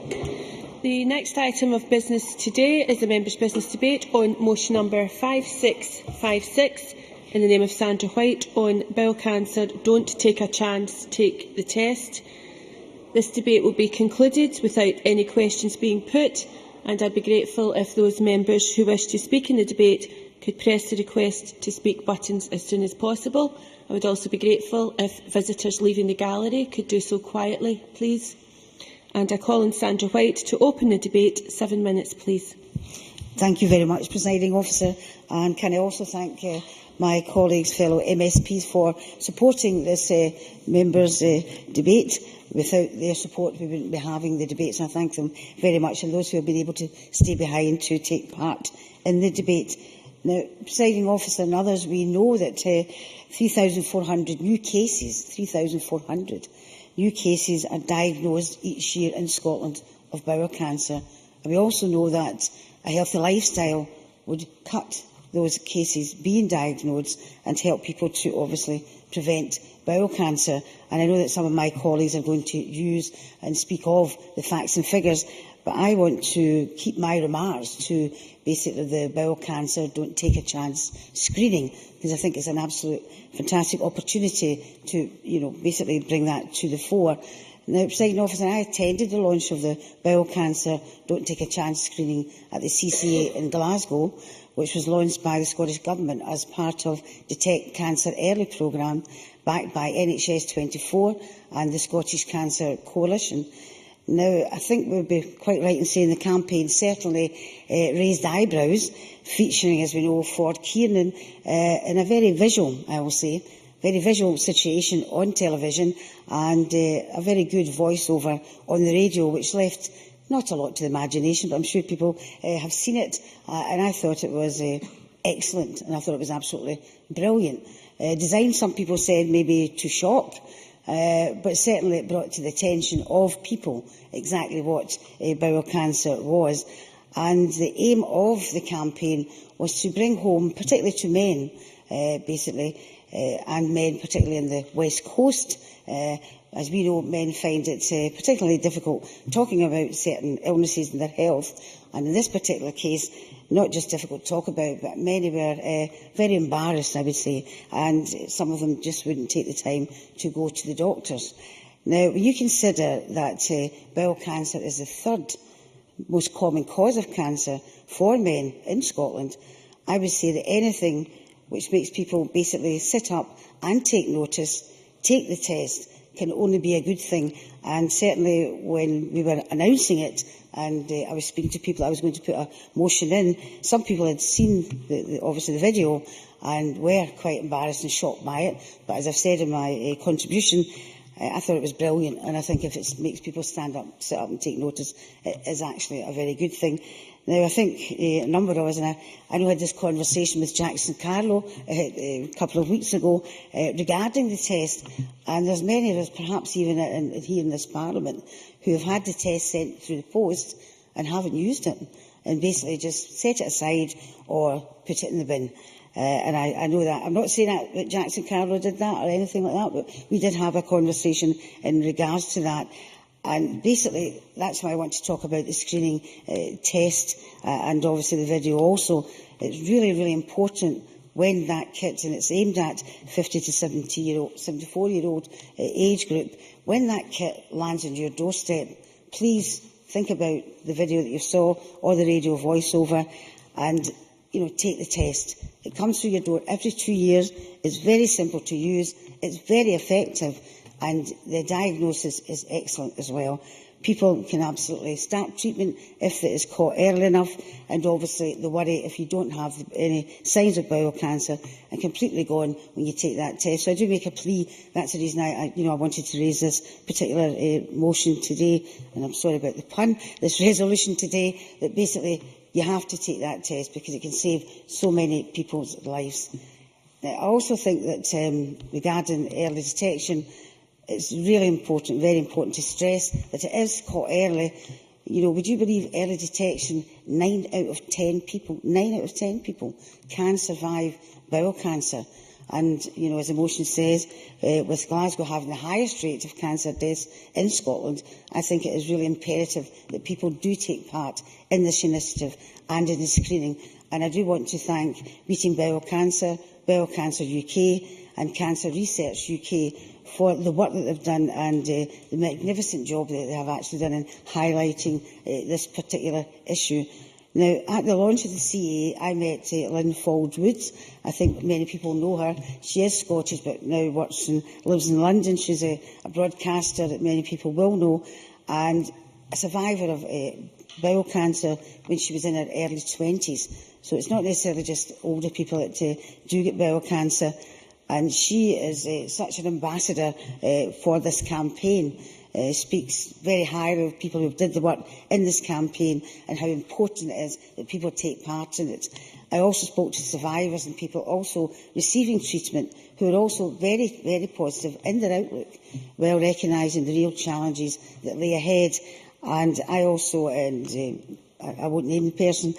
The next item of business today is the members' business debate on motion number 5656 in the name of Sandra-White on bowel cancer. Don't take a chance, take the test. This debate will be concluded without any questions being put, and I'd be grateful if those members who wish to speak in the debate could press the request to speak buttons as soon as possible. I would also be grateful if visitors leaving the gallery could do so quietly, please. And I call on Sandra-White to open the debate. 7 minutes, please. Thank you very much, Presiding Officer. And can I also thank my colleagues, fellow MSPs, for supporting this members' debate. Without their support, we wouldn't be having the debates. I thank them very much, and those who have been able to stay behind to take part in the debate. Now, Presiding Officer and others, we know that 3,400 new cases, 3,400 new cases are diagnosed each year in Scotland of bowel cancer. And we also know that a healthy lifestyle would cut those cases being diagnosed and help people to obviously prevent bowel cancer. And I know that some of my colleagues are going to use and speak of the facts and figures, but I want to keep my remarks to basically the bowel cancer don't take a chance screening, because I think it's an absolute fantastic opportunity to, basically bring that to the fore. Now, Presiding Officer, I attended the launch of the bowel cancer don't take a chance screening at the CCA in Glasgow, which was launched by the Scottish Government as part of Detect Cancer Early programme, backed by NHS 24 and the Scottish Cancer Coalition. Now, I think we would be quite right in saying the campaign certainly raised eyebrows, featuring, as we know, Ford Kiernan in a very visual, I will say, very visual situation on television, and a very good voiceover on the radio, which left not a lot to the imagination, but I'm sure people have seen it, and I thought it was excellent, and I thought it was absolutely brilliant. Designed, some people said, maybe to shock, but certainly it brought to the attention of people exactly what bowel cancer was. And the aim of the campaign was to bring home, particularly to men, and men particularly in the West Coast. As we know, men find it particularly difficult talking about certain illnesses and their health. And in this particular case, not just difficult to talk about, but many were very embarrassed, I would say, and some of them just wouldn't take the time to go to the doctors. Now, when you consider that bowel cancer is the third most common cause of cancer for men in Scotland, I would say that anything which makes people basically sit up and take notice, take the test, can only be a good thing. And certainly when we were announcing it, and I was speaking to people, I was going to put a motion in, some people had seen, obviously, the video and were quite embarrassed and shocked by it. But as I've said in my contribution, I thought it was brilliant, and I think if it makes people stand up, sit up and take notice, it is actually a very good thing. Now, I think a number of us, and I know I had this conversation with Jackson Carlow a couple of weeks ago regarding the test, and there's many of us, perhaps even here in this Parliament, who have had the test sent through the post and haven't used it, and basically just set it aside or put it in the bin. And I know that. I'm not saying that Jackson Carlow did that or anything like that, but we did have a conversation in regards to that. And basically, that's why I want to talk about the screening test and obviously the video also. It's really, really important when that kit, and it's aimed at 50 to 74-year-old age group, when that kit lands on your doorstep, please think about the video that you saw or the radio voiceover and take the test. It comes through your door every 2 years. It's very simple to use. It's very effective. And the diagnosis is excellent as well. People can absolutely start treatment if it is caught early enough. And obviously the worry if you don't have any signs of bowel cancer are completely gone when you take that test. So I do make a plea. That's the reason I wanted to raise this particular motion today. And I'm sorry about the pun, this resolution today, that basically you have to take that test because it can save so many people's lives. Now, I also think that regarding early detection, it's really important, very important to stress that it is caught early. Would you believe early detection, 9 out of 10 people can survive bowel cancer. And, as the motion says, with Glasgow having the highest rate of cancer deaths in Scotland, I think it is really imperative that people do take part in this initiative and in the screening. And I do want to thank Beating Bowel-Cancer, Bowel-Cancer UK and Cancer Research UK for the work that they've done and the magnificent job that they have actually done in highlighting this particular issue. Now, at the launch of the CA, I met Lynn Fauldwood. I think many people know her. She is Scottish, but now lives in London. She's a broadcaster that many people will know, and a survivor of bowel cancer when she was in her early 20s. So it's not necessarily just older people that do get bowel cancer. And she is such an ambassador for this campaign. Speaks very highly of people who did the work in this campaign and how important it is that people take part in it. I also spoke to survivors and people also receiving treatment who are also very, very positive in their outlook, while recognising the real challenges that lay ahead. And I also, I won't name the person,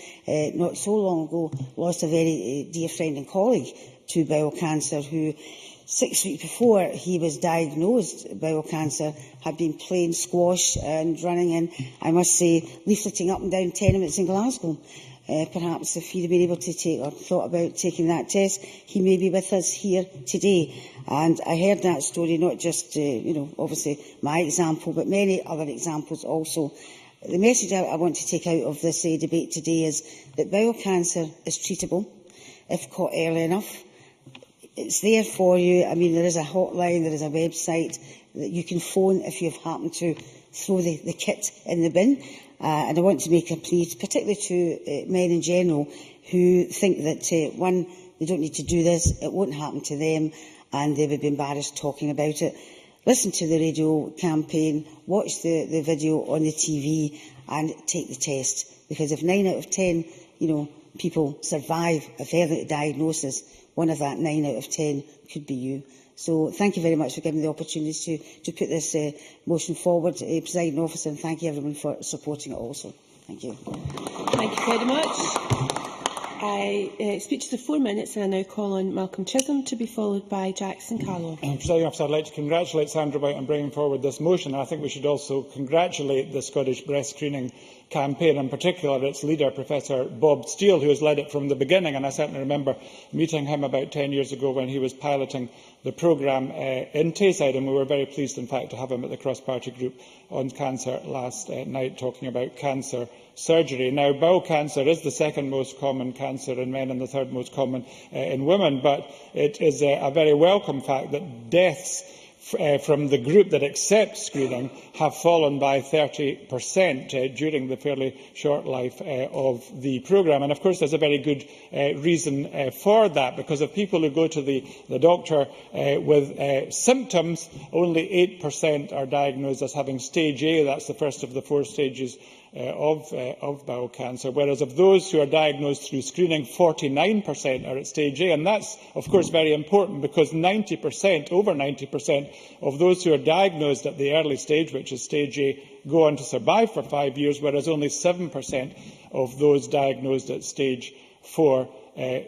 not so long ago lost a very dear friend and colleague to bowel cancer, who 6 weeks before he was diagnosed bowel cancer had been playing squash and running in, I must say, leafleting up and down tenements in Glasgow. Perhaps if he'd been able to take or thought about taking that test, he may be with us here today. And I heard that story, not just, obviously my example, but many other examples also. The message I want to take out of this debate today is that bowel cancer is treatable if caught early enough. It's there for you. I mean, there is a hotline, there is a website that you can phone if you've happened to throw the kit in the bin. And I want to make a plea, particularly to men in general, who think that, one, they don't need to do this, it won't happen to them, and they would be embarrassed talking about it. Listen to the radio campaign, watch the video on the TV, and take the test. Because if 9 out of 10, people survive a early diagnosis, one of that 9 out of 10 could be you. So thank you very much for giving me the opportunity to put this motion forward, Presiding Officer, and thank you everyone for supporting it also. Thank you. Thank you very much. I speak to the 4 minutes, and I now call on Malcolm Chisholm to be followed by Jackson Carlow. Presiding Officer, I'd like to congratulate Sandra-White on bringing forward this motion. I think we should also congratulate the Scottish breast screening campaign, in particular its leader, Professor Bob Steele, who has led it from the beginning. And I certainly remember meeting him about 10 years ago when he was piloting the programme in Tayside, and we were very pleased, in fact, to have him at the cross-party group on cancer last night, talking about cancer surgery. Now, bowel cancer is the second most common cancer in men and the third most common in women, but it is a very welcome fact that deaths from the group that accepts screening have fallen by 30% during the fairly short life of the programme. And of course, there's a very good reason for that, because of people who go to the doctor with symptoms, only 8% are diagnosed as having stage A. That's the first of the 4 stages of bowel cancer, whereas of those who are diagnosed through screening, 49% are at stage A. And that's, of course, very important, because 90%, over 90% of those who are diagnosed at the early stage, which is stage A, go on to survive for 5 years, whereas only 7% of those diagnosed at stage 4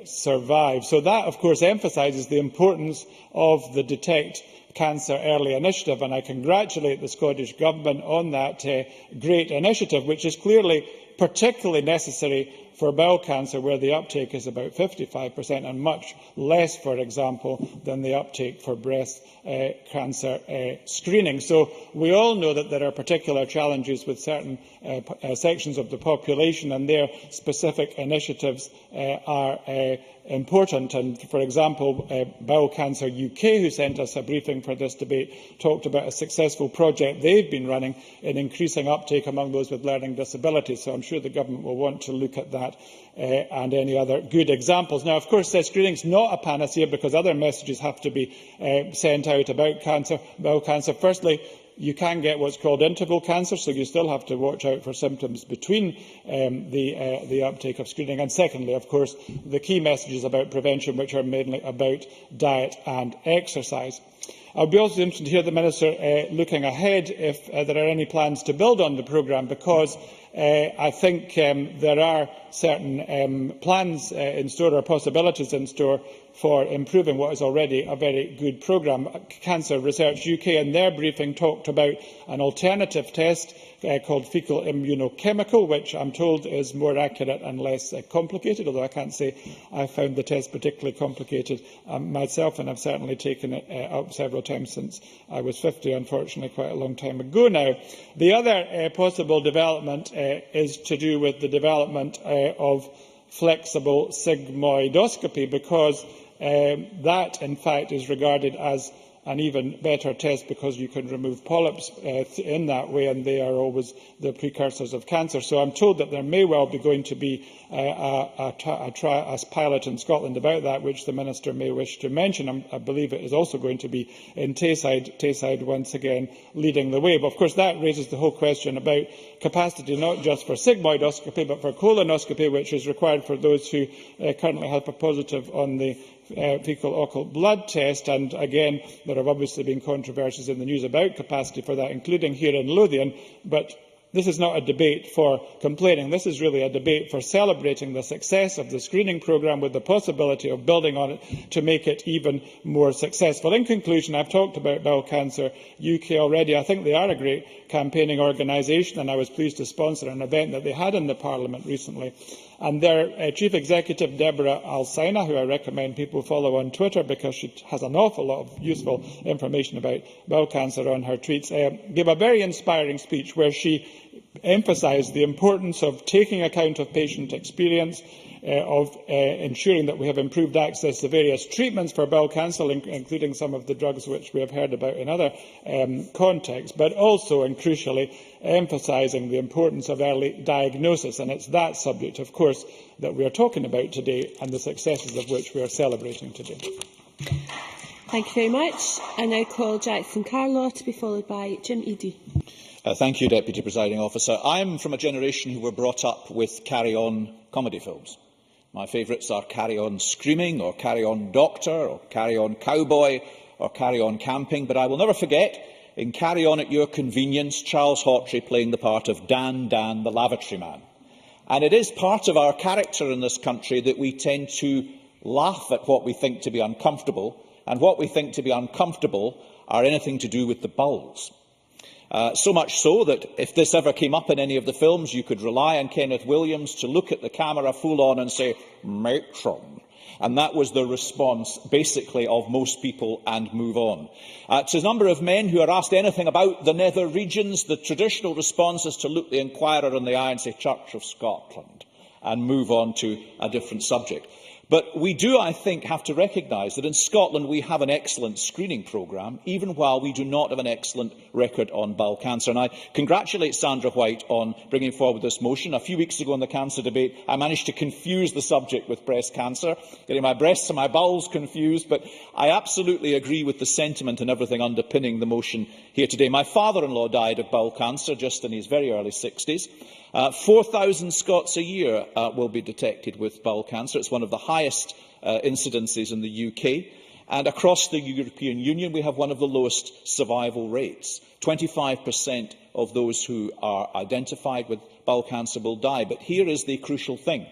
survive. So that, of course, emphasises the importance of the Detect Cancer Early initiative, and I congratulate the Scottish Government on that great initiative, which is clearly particularly necessary for bowel cancer, where the uptake is about 55% and much less, for example, than the uptake for breast cancer screening. So we all know that there are particular challenges with certain sections of the population, and their specific initiatives are important. And, for example, Bowel-Cancer UK, who sent us a briefing for this debate, talked about a successful project they've been running in increasing uptake among those with learning disabilities. So I'm sure the Government will want to look at that and any other good examples. Now, of course, screening is not a panacea, because other messages have to be sent out about bowel cancer. Firstly, you can get what's called interval cancer, so you still have to watch out for symptoms between the uptake of screening. And secondly, of course, the key messages about prevention, which are mainly about diet and exercise. I would be also interested to hear the Minister looking ahead if there are any plans to build on the programme, because I think there are certain plans in store, or possibilities in store, for improving what is already a very good programme. Cancer Research UK, in their briefing, talked about an alternative test called fecal immunochemical, which I'm told is more accurate and less complicated, although I can't say I found the test particularly complicated myself, and I've certainly taken it up several times since I was 50, unfortunately quite a long time ago now. The other possible development is to do with the development of flexible sigmoidoscopy, because that, in fact, is regarded as an even better test because you can remove polyps in that way, and they are always the precursors of cancer. So I'm told that there may well be going to be a pilot in Scotland about that, which the Minister may wish to mention. I believe it is also going to be in Tayside once again leading the way. But of course that raises the whole question about capacity, not just for sigmoidoscopy but for colonoscopy, which is required for those who currently have a positive on the fecal occult blood test. And again, there have obviously been controversies in the news about capacity for that, including here in Lothian. But this is not a debate for complaining. This is really a debate for celebrating the success of the screening programme, with the possibility of building on it to make it even more successful. In conclusion, I've talked about Bowel-Cancer UK already. I think they are a great campaigning organisation, and I was pleased to sponsor an event that they had in the Parliament recently. And their Chief Executive, Deborah Alsina, who I recommend people follow on Twitter because she has an awful lot of useful information about bowel cancer on her tweets, gave a very inspiring speech where she emphasised the importance of taking account of patient experience, of ensuring that we have improved access to various treatments for bowel cancer, including some of the drugs which we have heard about in other contexts, but also, and crucially, emphasising the importance of early diagnosis. And it's that subject, of course, that we are talking about today, and the successes of which we are celebrating today. Thank you very much. I now call Jackson Carlaw to be followed by Jim Eadie. Thank you, Deputy Presiding Officer. I am from a generation who were brought up with carry-on comedy films. My favourites are Carry On Screaming, or Carry On Doctor, or Carry On Cowboy, or Carry On Camping. But I will never forget, in Carry On at Your Convenience, Charles Hawtrey playing the part of Dan, the lavatory man. And it is part of our character in this country that we tend to laugh at what we think to be uncomfortable, and what we think to be uncomfortable are anything to do with the bowels. So much so that if this ever came up in any of the films, you could rely on Kenneth Williams to look at the camera full on and say, "Matron." And that was the response, basically, of most people, and move on. To a number of men who are asked anything about the nether regions, the traditional response is to look the Inquirer in the eye and say, "Church of Scotland," and move on to a different subject. But we do, I think, have to recognise that in Scotland we have an excellent screening programme, even while we do not have an excellent record on bowel cancer. And I congratulate Sandra-White on bringing forward this motion. A few weeks ago in the cancer debate, I managed to confuse the subject with breast cancer, getting my breasts and my bowels confused. But I absolutely agree with the sentiment and everything underpinning the motion here today. My father-in-law died of bowel cancer just in his very early 60s. 4,000 Scots a year will be detected with bowel cancer. It's one of the highest incidences in the UK. And across the European Union, we have one of the lowest survival rates. 25% of those who are identified with bowel cancer will die. But here is the crucial thing.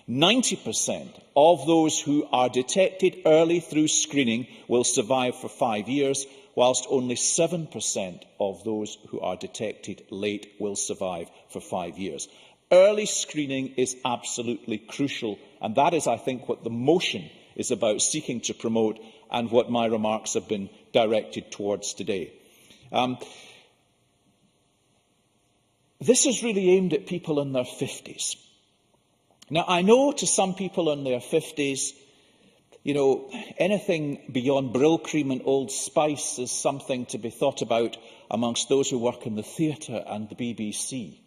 90% of those who are detected early through screening will survive for 5 years, whilst only 7% of those who are detected late will survive for 5 years. Early screening is absolutely crucial, and that is, I think, what the motion is about seeking to promote, and what my remarks have been directed towards today. This is really aimed at people in their 50s. Now, I know to some people in their 50s, anything beyond Brill cream and Old Spice is something to be thought about amongst those who work in the theatre and the BBC.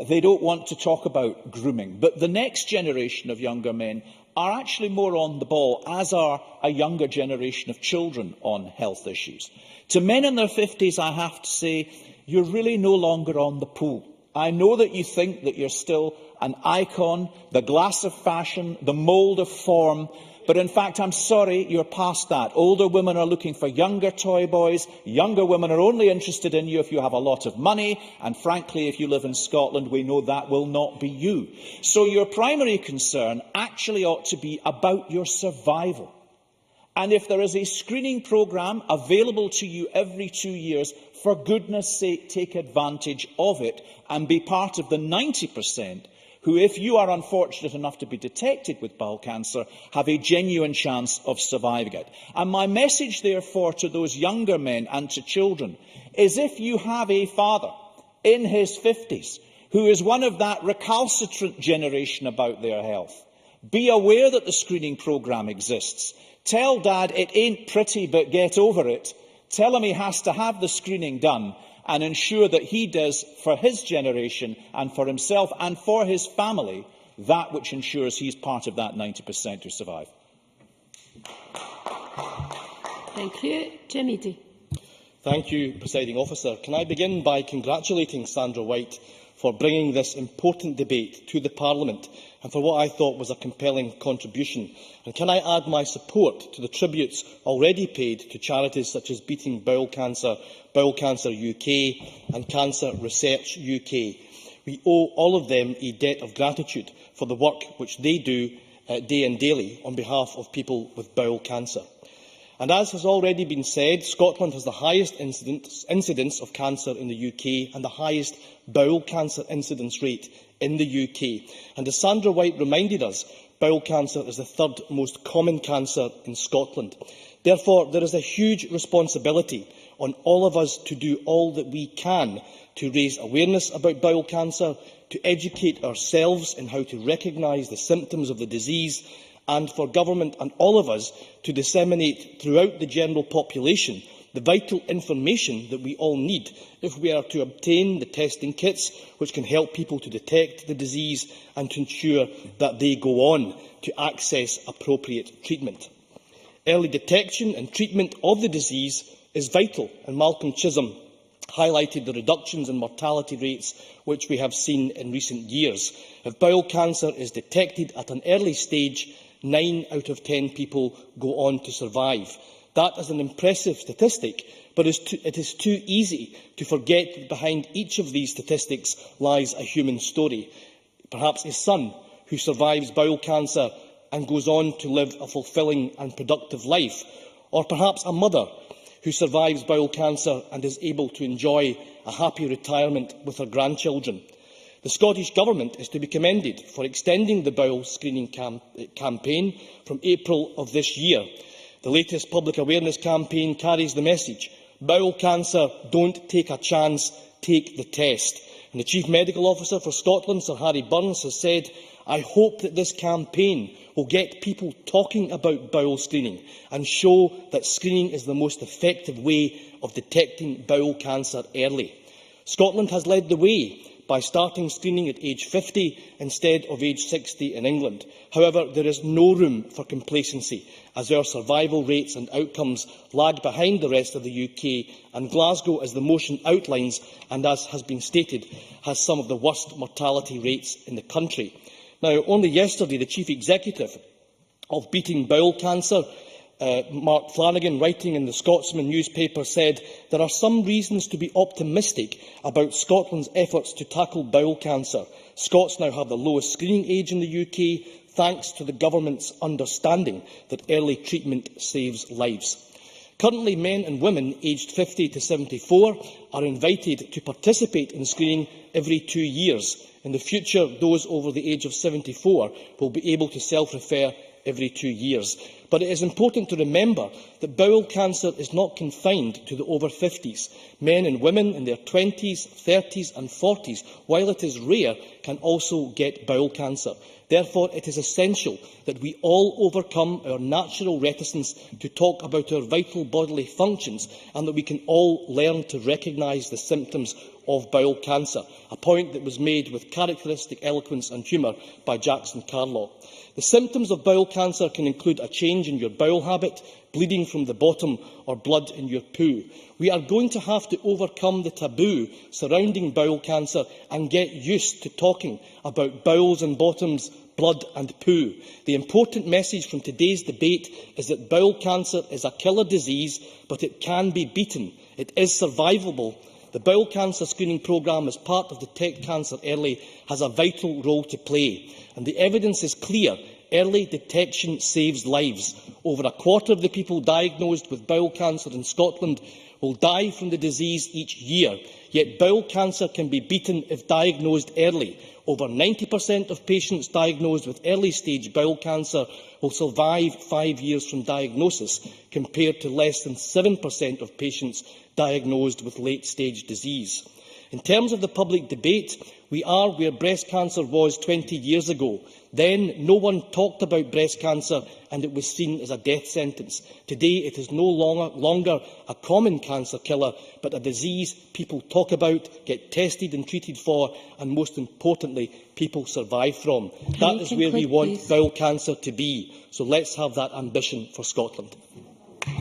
They don't want to talk about grooming. But the next generation of younger men are actually more on the ball, as are a younger generation of children on health issues. To men in their 50s, I have to say, you're really no longer on the pool. I know that you think that you're still an icon, the glass of fashion, the mould of form, but in fact, I'm sorry, you're past that. Older women are looking for younger toy boys. Younger women are only interested in you if you have a lot of money. And frankly, if you live in Scotland, we know that will not be you. So your primary concern actually ought to be about your survival. And if there is a screening programme available to you every 2 years, for goodness sake, take advantage of it and be part of the 90% who, if you are unfortunate enough to be detected with bowel cancer, have a genuine chance of surviving it. And my message, therefore, to those younger men and to children is, if you have a father in his 50s who is one of that recalcitrant generation about their health, be aware that the screening programme exists. Tell Dad it ain't pretty, but get over it. Tell him he has to have the screening done, and ensure that he does for his generation and for himself and for his family that which ensures he's part of that 90% who survive. Thank you. Jim Eadie. Thank you, Presiding Officer. Can I begin by congratulating Sandra-White for bringing this important debate to the Parliament and for what I thought was a compelling contribution. And can I add my support to the tributes already paid to charities such as Beating Bowel-Cancer, Bowel-Cancer UK and Cancer Research UK. We owe all of them a debt of gratitude for the work which they do day and daily on behalf of people with bowel cancer. And as has already been said, Scotland has the highest incidence of cancer in the UK and the highest bowel cancer incidence rate in the UK. And as Sandra-White reminded us, bowel cancer is the third most common cancer in Scotland. Therefore, there is a huge responsibility on all of us to do all that we can to raise awareness about bowel cancer, to educate ourselves in how to recognise the symptoms of the disease, and for government and all of us to disseminate throughout the general population the vital information that we all need if we are to obtain the testing kits which can help people to detect the disease and to ensure that they go on to access appropriate treatment. Early detection and treatment of the disease is vital, and Malcolm Chisholm highlighted the reductions in mortality rates which we have seen in recent years. If bowel cancer is detected at an early stage, 9 out of 10 people go on to survive. That is an impressive statistic, but it is too easy to forget that behind each of these statistics lies a human story. Perhaps a son who survives bowel cancer and goes on to live a fulfilling and productive life, or perhaps a mother who survives bowel cancer and is able to enjoy a happy retirement with her grandchildren. The Scottish Government is to be commended for extending the bowel screening campaign from April of this year. The latest public awareness campaign carries the message, bowel cancer, don't take a chance, take the test. And the Chief Medical Officer for Scotland, Sir Harry Burns, has said, I hope that this campaign will get people talking about bowel screening and show that screening is the most effective way of detecting bowel cancer early. Scotland has led the way by starting screening at age 50 instead of age 60 in England. However, there is no room for complacency, as our survival rates and outcomes lag behind the rest of the UK, and Glasgow, as the motion outlines and as has been stated, has some of the worst mortality rates in the country. Now, only yesterday, the Chief Executive of Beating Bowel Cancer, Mark Flanagan, writing in the Scotsman newspaper, said there are some reasons to be optimistic about Scotland's efforts to tackle bowel cancer. Scots now have the lowest screening age in the UK, thanks to the government's understanding that early treatment saves lives. Currently, men and women aged 50 to 74 are invited to participate in screening every 2 years. In the future, those over the age of 74 will be able to self-refer every 2 years. But it is important to remember that bowel cancer is not confined to the over 50s. Men and women in their 20s, 30s and 40s, while it is rare, can also get bowel cancer. Therefore, it is essential that we all overcome our natural reticence to talk about our vital bodily functions, and that we can all learn to recognise the symptoms of bowel cancer, a point that was made with characteristic eloquence and humour by Jackson Carlaw. The symptoms of bowel cancer can include a change in your bowel habit, bleeding from the bottom, or blood in your poo. We are going to have to overcome the taboo surrounding bowel cancer and get used to talking about bowels and bottoms, blood and poo. The important message from today's debate is that bowel cancer is a killer disease, but it can be beaten. It is survivable. The bowel cancer screening programme, as part of Detect Cancer Early, has a vital role to play, and the evidence is clear. Early detection saves lives. Over a quarter of the people diagnosed with bowel cancer in Scotland will die from the disease each year, yet bowel cancer can be beaten if diagnosed early. Over 90% of patients diagnosed with early-stage bowel cancer will survive 5 years from diagnosis, compared to less than 7% of patients diagnosed with late-stage disease. In terms of the public debate, we are where breast cancer was 20 years ago. Then no one talked about breast cancer and it was seen as a death sentence. Today it is no longer a common cancer killer, but a disease people talk about, get tested and treated for, and most importantly, people survive from. That is where we want bowel cancer to be. So let's have that ambition for Scotland.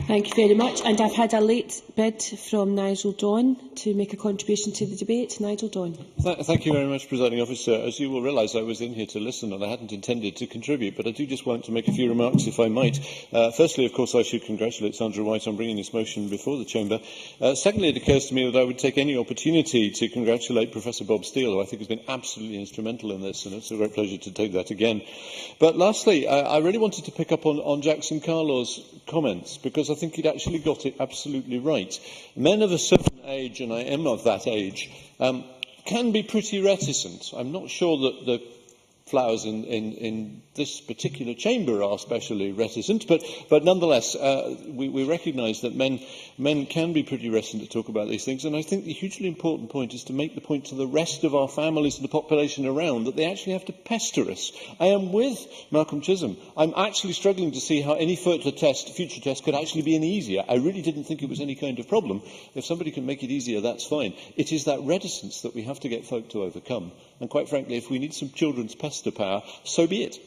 Thank you very much. And I've had a late bid from Nigel Dawn to make a contribution to the debate. Nigel Dawn. Thank you very much, Presiding Officer. As you will realise, I was in here to listen and I hadn't intended to contribute, but I do just want to make a few remarks, if I might. Firstly, of course, I should congratulate Sandra-White on bringing this motion before the Chamber. Secondly, it occurs to me that I would take any opportunity to congratulate Professor Bob Steele, who I think has been absolutely instrumental in this, and it's a great pleasure to take that again. But lastly, I really wanted to pick up on Jackson Carlaw's comments, because I think he'd actually got it absolutely right. Men of a certain age, and I am of that age, can be pretty reticent. I'm not sure that the flowers in this particular chamber are especially reticent, but nonetheless, we recognise that men can be pretty reticent to talk about these things, and I think the hugely important point is to make the point to the rest of our families and the population around that they actually have to pester us. I am with Malcolm Chisholm. I'm actually struggling to see how any future test could actually be any easier. I really didn't think it was any kind of problem. If somebody can make it easier, that's fine. It is that reticence that we have to get folk to overcome. And quite frankly, if we need some children's pester power, so be it.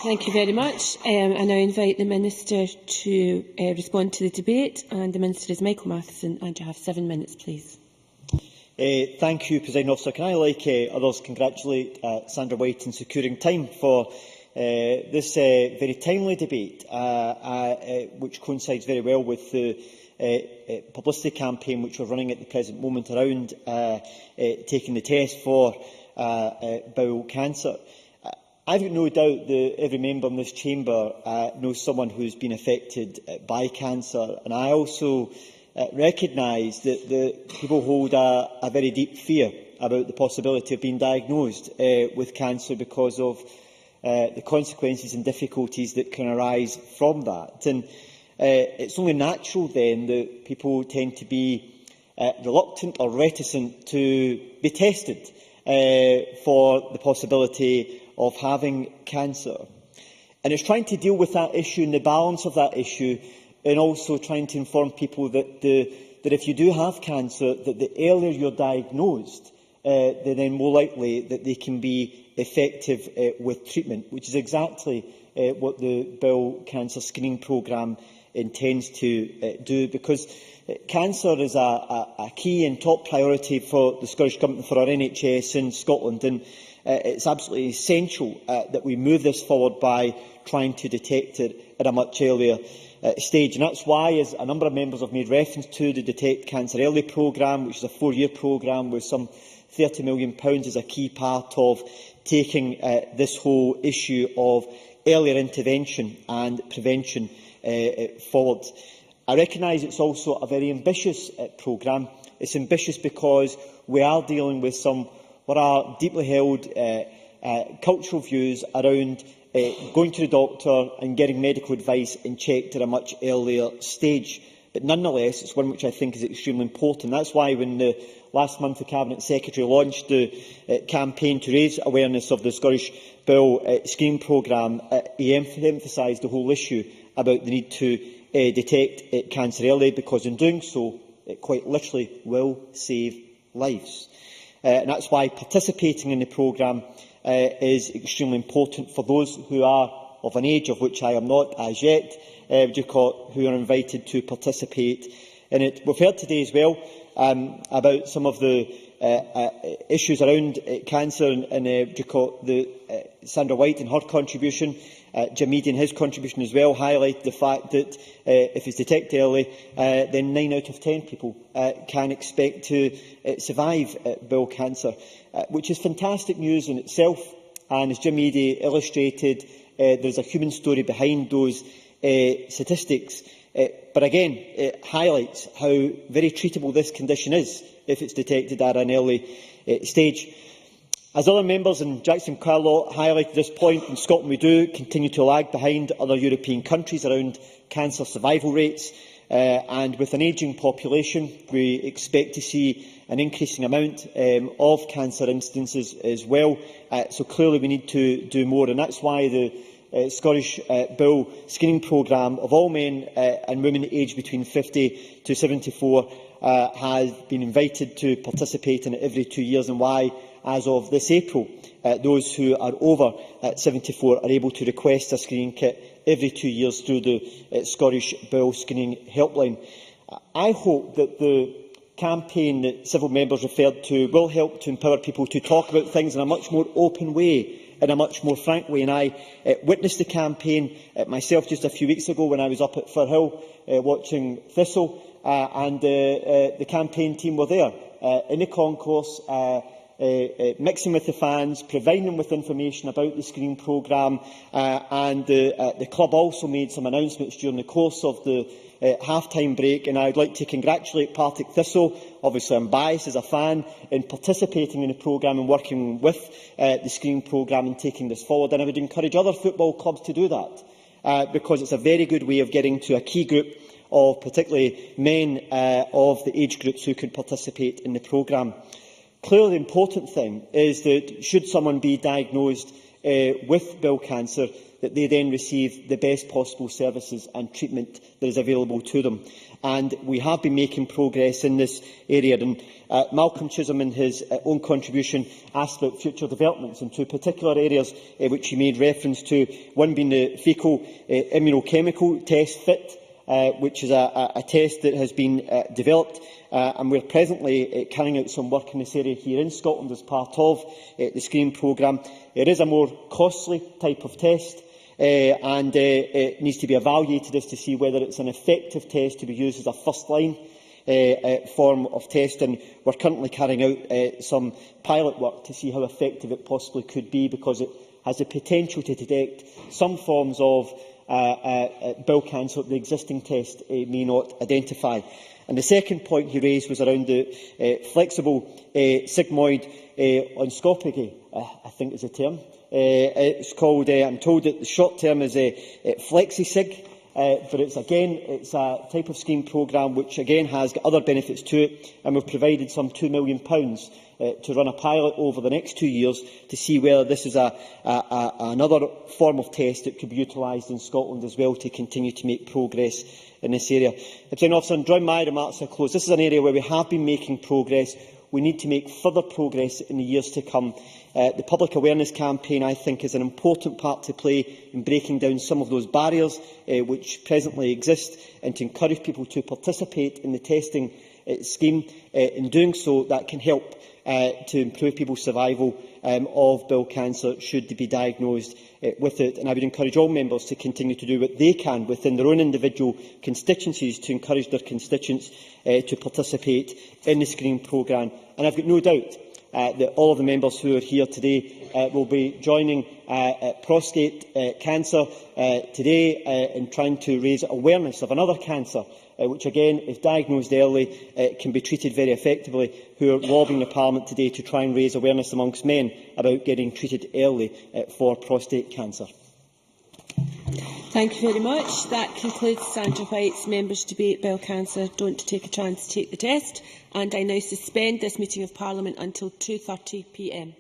Thank you very much. I now invite the Minister to respond to the debate, and the Minister is Michael Matheson, and you have 7 minutes, please. Thank you, Presiding Officer. Can I, like others, congratulate Sandra-White in securing time for this very timely debate, which coincides very well with the publicity campaign which we're running at the present moment around taking the test for bowel cancer. I've got no doubt that every member in this chamber knows someone who's been affected by cancer, and I also recognise that the people hold a very deep fear about the possibility of being diagnosed with cancer because of the consequences and difficulties that can arise from that. And it's only natural then that people tend to be reluctant or reticent to be tested for the possibility of having cancer. And it's trying to deal with that issue and the balance of that issue, and also trying to inform people that if you do have cancer, that the earlier you're diagnosed, then more likely that they can be effective with treatment, which is exactly what the bowel cancer screening programme intends to do, because cancer is a key and top priority for the Scottish Government, for our NHS in Scotland, and it's absolutely essential that we move this forward by trying to detect it at a much earlier stage. And that's why, as a number of members have made reference to, the Detect Cancer Early programme, which is a 4-year programme with some £30 million, is a key part of taking this whole issue of earlier intervention and prevention forward. I recognise it's also a very ambitious programme. It's ambitious because we are dealing with some what are deeply held cultural views around going to the doctor and getting medical advice and checked at a much earlier stage. But nonetheless, it's one which I think is extremely important. That's why when last month the Cabinet Secretary launched the campaign to raise awareness of the Scottish Bowel Screening Programme, he emphasised the whole issue about the need to detect cancer early, because in doing so, it quite literally will save lives. And that's why participating in the programme is extremely important for those who are of an age of which I am not as yet, who are invited to participate in it. We've heard today as well about some of the issues around cancer, and the Sandra-White in her contribution. Jim Eady in his contribution as well highlighted the fact that if it's detected early, then 9 out of 10 people can expect to survive bowel cancer, which is fantastic news in itself. and as Jim Eadie illustrated, there is a human story behind those statistics. But again, it highlights how very treatable this condition is if it's detected at an early stage. As other members, and Jackson Carlaw highlighted this point, in Scotland we do continue to lag behind other European countries around cancer survival rates, and with an ageing population we expect to see an increasing amount of cancer instances as well. So clearly we need to do more, and that's why the Scottish Bowel screening programme of all men and women aged between 50 to 74 has been invited to participate in it every 2 years, and why, as of this April, those who are over 74 are able to request a screening kit every 2 years through the Scottish Bowel Screening Helpline. I hope that the campaign that several members referred to will help to empower people to talk about things in a much more open way, in a much more frank way. And I witnessed the campaign myself just a few weeks ago when I was up at Firhill watching Thistle, and the campaign team were there in the concourse, mixing with the fans, providing them with information about the screening programme, and the club also made some announcements during the course of the half-time break, and I would like to congratulate Partick Thistle. Obviously I'm biased as a fan in participating in the programme and working with the screening programme and taking this forward, and I would encourage other football clubs to do that, because it's a very good way of getting to a key group of particularly men of the age groups who can participate in the programme. Clearly the important thing is that should someone be diagnosed with bowel cancer, that they then receive the best possible services and treatment that is available to them. And we have been making progress in this area. And Malcolm Chisholm, in his own contribution, asked about future developments in two particular areas which he made reference to, one being the faecal immunochemical test FIT, which is a test that has been developed, and we're presently carrying out some work in this area here in Scotland as part of the screening programme. It is a more costly type of test, and it needs to be evaluated as to see whether it's an effective test to be used as a first-line form of test, and we're currently carrying out some pilot work to see how effective it possibly could be, because it has the potential to detect some forms of bowel cancer that the existing test may not identify. And the second point he raised was around the flexible sigmoid endoscopy, I think is the term. It's called, I'm told that the short term is FlexiSig, but it's a type of scheme programme which again has got other benefits to it, and we've provided some £2 million to run a pilot over the next 2 years to see whether this is another form of test that could be utilised in Scotland as well to continue to make progress in this area. Officer, drawing my remarks to a close, this is an area where we have been making progress. We need to make further progress in the years to come. The public awareness campaign, I think, is an important part to play in breaking down some of those barriers which presently exist, and to encourage people to participate in the testing scheme. In doing so, that can help to improve people's survival of bowel cancer should they be diagnosed with it. And I would encourage all members to continue to do what they can within their own individual constituencies to encourage their constituents to participate in the screening programme. And I've got no doubt that all of the members who are here today will be joining prostate cancer today in trying to raise awareness of another cancer which, again, if diagnosed early, can be treated very effectively, who are lobbying the Parliament today to try and raise awareness amongst men about getting treated early for prostate cancer. Thank you very much. That concludes Sandra-White's members' debate, Bowel Cancer, Don't Take a Chance, Take the Test. And I now suspend this meeting of Parliament until 2:30 p.m.